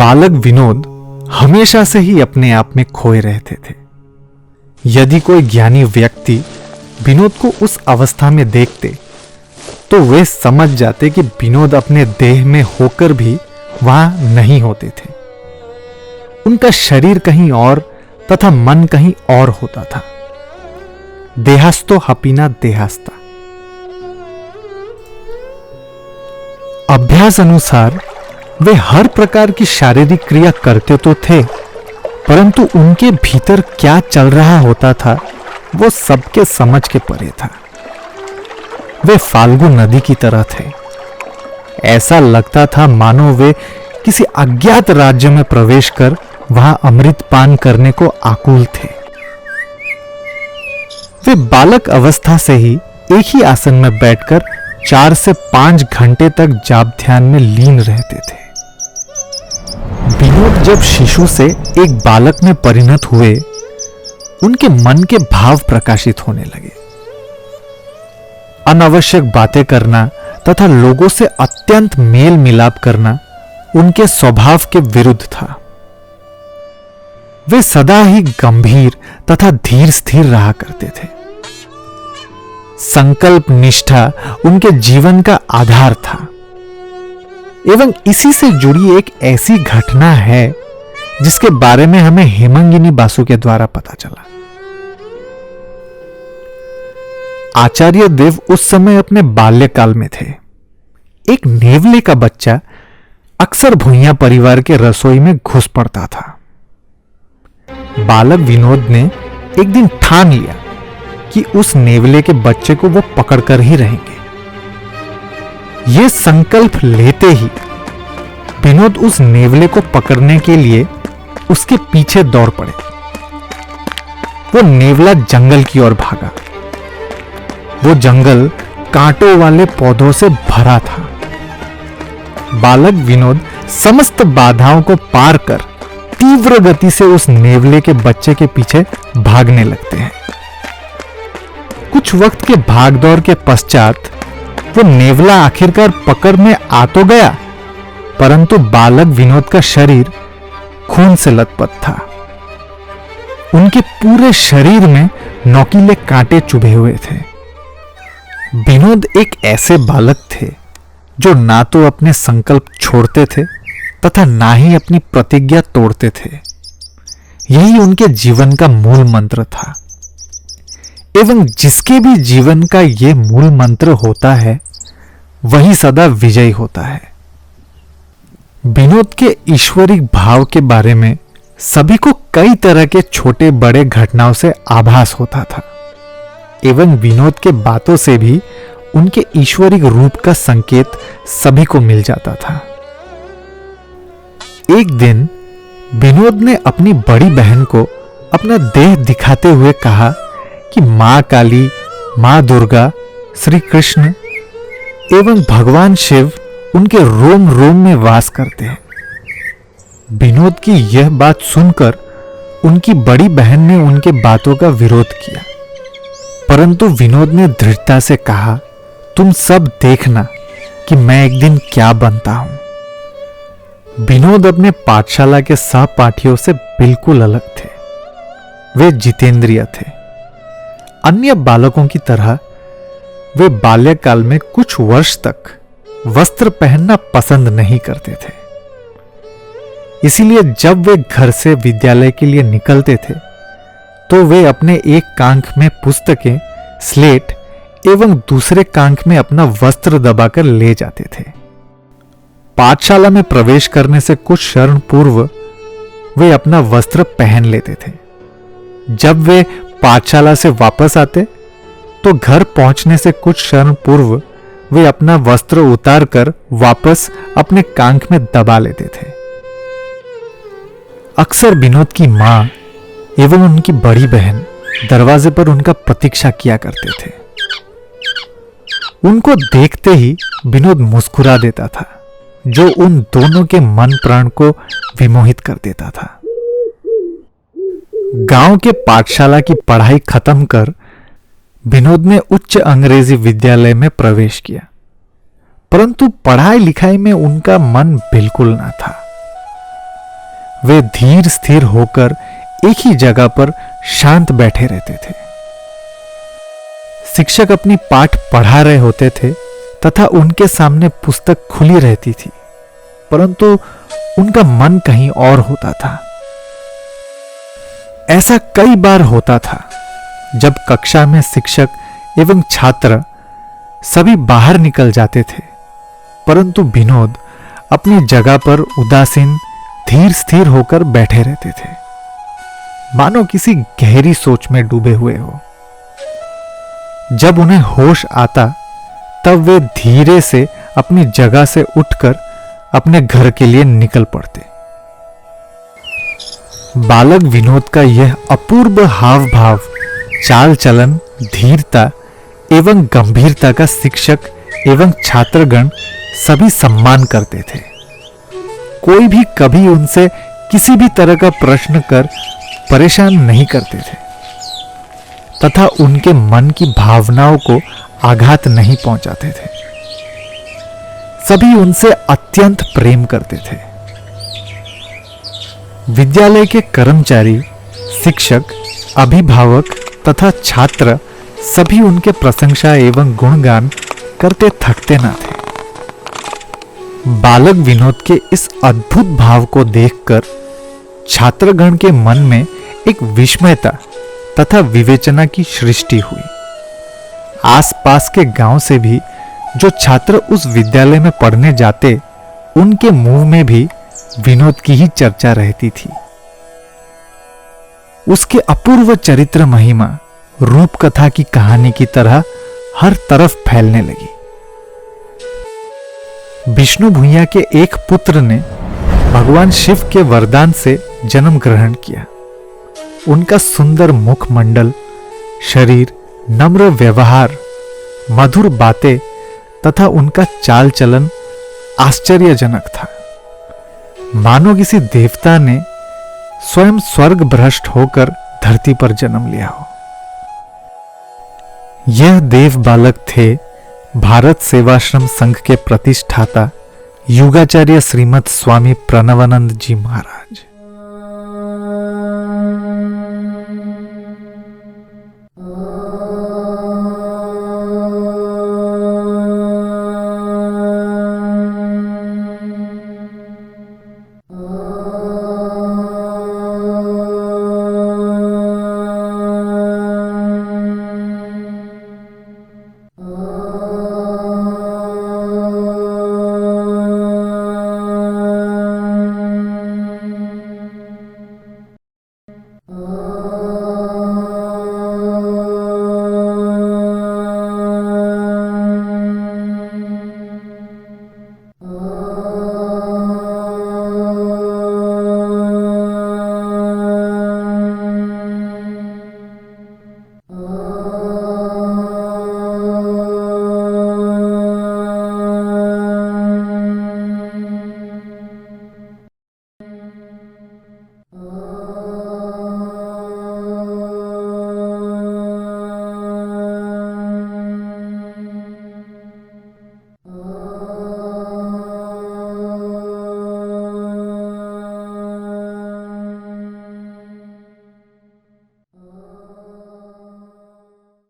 बालक विनोद हमेशा से ही अपने आप में खोए रहते थे। यदि कोई ज्ञानी व्यक्ति विनोद को उस अवस्था में देखते तो वे समझ जाते कि विनोद अपने देह में होकर भी वहां नहीं होते थे। उनका शरीर कहीं और तथा मन कहीं और होता था। देहस्थो हपीना देहस्ता। अभ्यास अनुसार वे हर प्रकार की शारीरिक क्रिया करते तो थे, परंतु उनके भीतर क्या चल रहा होता था वो सबके समझ के परे था। वे फाल्गु नदी की तरह थे। ऐसा लगता था मानो वे किसी अज्ञात राज्य में प्रवेश कर वहां अमृत पान करने को आकुल थे। वे बालक अवस्था से ही एक ही आसन में बैठकर 4 से 5 घंटे तक जाप ध्यान में लीन रहते थे। विनोद जब शिशु से एक बालक में परिणत हुए, उनके मन के भाव प्रकाशित होने लगे। अनावश्यक बातें करना तथा लोगों से अत्यंत मेल मिलाप करना उनके स्वभाव के विरुद्ध था। वे सदा ही गंभीर तथा धीर स्थिर रहा करते थे। संकल्प निष्ठा उनके जीवन का आधार था। एवं इसी से जुड़ी एक ऐसी घटना है जिसके बारे में हमें हेमंगिनी बासु के द्वारा पता चला। आचार्य देव उस समय अपने बाल्यकाल में थे। एक नेवले का बच्चा अक्सर भुइयां परिवार के रसोई में घुस पड़ता था। बालक विनोद ने एक दिन ठान लिया कि उस नेवले के बच्चे को वो पकड़कर ही रहेंगे। यह संकल्प लेते ही विनोद उस नेवले को पकड़ने के लिए उसके पीछे दौड़ पड़े। वो नेवला जंगल की ओर भागा। वो जंगल कांटों वाले पौधों से भरा था। बालक विनोद समस्त बाधाओं को पार कर तीव्र गति से उस नेवले के बच्चे के पीछे भागने लगते हैं। कुछ वक्त के भागदौड़ के पश्चात वो नेवला आखिरकार पकड़ में आ तो गया, परंतु बालक विनोद का शरीर खून से लथपथ था। उनके पूरे शरीर में नोकीले कांटे चुभे हुए थे। विनोद एक ऐसे बालक थे जो ना तो अपने संकल्प छोड़ते थे तथा ना ही अपनी प्रतिज्ञा तोड़ते थे। यही उनके जीवन का मूल मंत्र था। एवं जिसके भी जीवन का यह मूल मंत्र होता है वही सदा विजयी होता है। विनोद के ईश्वरिक भाव के बारे में सभी को कई तरह के छोटे बड़े घटनाओं से आभास होता था। एवं विनोद के बातों से भी उनके ईश्वरिक रूप का संकेत सभी को मिल जाता था। एक दिन विनोद ने अपनी बड़ी बहन को अपना देह दिखाते हुए कहा कि मां काली, मां दुर्गा, श्री कृष्ण एवं भगवान शिव उनके रोम रोम में वास करते हैं। विनोद की यह बात सुनकर उनकी बड़ी बहन ने उनके बातों का विरोध किया, परंतु विनोद ने दृढ़ता से कहा, तुम सब देखना कि मैं एक दिन क्या बनता हूं। विनोद अपने पाठशाला के सहपाठियों से बिल्कुल अलग थे। वे जितेंद्रिय थे। अन्य बालकों की तरह वे बाल्यकाल में कुछ वर्ष तक वस्त्र पहनना पसंद नहीं करते थे। इसीलिए जब वे घर से विद्यालय के लिए निकलते थे तो वे अपने एक कांख में पुस्तकें, स्लेट एवं दूसरे कांख में अपना वस्त्र दबाकर ले जाते थे। पाठशाला में प्रवेश करने से कुछ क्षण पूर्व वे अपना वस्त्र पहन लेते थे। जब वे पाठशाला से वापस आते तो घर पहुंचने से कुछ क्षण पूर्व वे अपना वस्त्र उतारकर वापस अपने कांख में दबा लेते थे। अक्सर विनोद की मां एवं उनकी बड़ी बहन दरवाजे पर उनका प्रतीक्षा किया करते थे। उनको देखते ही विनोद मुस्कुरा देता था, जो उन दोनों के मन प्राण को विमोहित कर देता था। गांव के पाठशाला की पढ़ाई खत्म कर विनोद ने उच्च अंग्रेजी विद्यालय में प्रवेश किया, परंतु पढ़ाई लिखाई में उनका मन बिल्कुल ना था। वे धीर स्थिर होकर एक ही जगह पर शांत बैठे रहते थे। शिक्षक अपनी पाठ पढ़ा रहे होते थे तथा उनके सामने पुस्तक खुली रहती थी, परंतु उनका मन कहीं और होता था। ऐसा कई बार होता था जब कक्षा में शिक्षक एवं छात्र सभी बाहर निकल जाते थे, परंतु विनोद अपनी जगह पर उदासीन धीर स्थिर होकर बैठे रहते थे, मानो किसी गहरी सोच में डूबे हुए हो। जब उन्हें होश आता तब वे धीरे से अपनी जगह से उठकर अपने घर के लिए निकल पड़ते। बालक विनोद का यह अपूर्व हाव भाव, चाल चलन, धीरता एवं गंभीरता का शिक्षक एवं छात्रगण सभी सम्मान करते थे। कोई भी कभी उनसे किसी भी तरह का प्रश्न कर परेशान नहीं करते थे तथा उनके मन की भावनाओं को आघात नहीं पहुंचाते थे। सभी उनसे अत्यंत प्रेम करते थे। विद्यालय के कर्मचारी, शिक्षक, अभिभावक तथा छात्र सभी उनके प्रशंसा एवं गुणगान करते थकते न थे। बालक विनोद के इस अद्भुत भाव को देखकर छात्रगण के मन में एक विस्मयता तथा विवेचना की सृष्टि हुई। आसपास के गांव से भी जो छात्र उस विद्यालय में पढ़ने जाते, उनके मुंह में भी विनोद की ही चर्चा रहती थी। उसके अपूर्व चरित्र महिमा रूप कथा की कहानी की तरह हर तरफ फैलने लगी। विष्णु भुइयां के एक पुत्र ने भगवान शिव के वरदान से जन्म ग्रहण किया। उनका सुंदर मुखमंडल, शरीर, नम्र व्यवहार, मधुर बातें तथा उनका चाल चलन आश्चर्यजनक था, मानो किसी देवता ने स्वयं स्वर्ग भ्रष्ट होकर धरती पर जन्म लिया हो। यह देव बालक थे भारत सेवाश्रम संघ के प्रतिष्ठाता युगाचार्य श्रीमद स्वामी प्रणवानंद जी महाराज।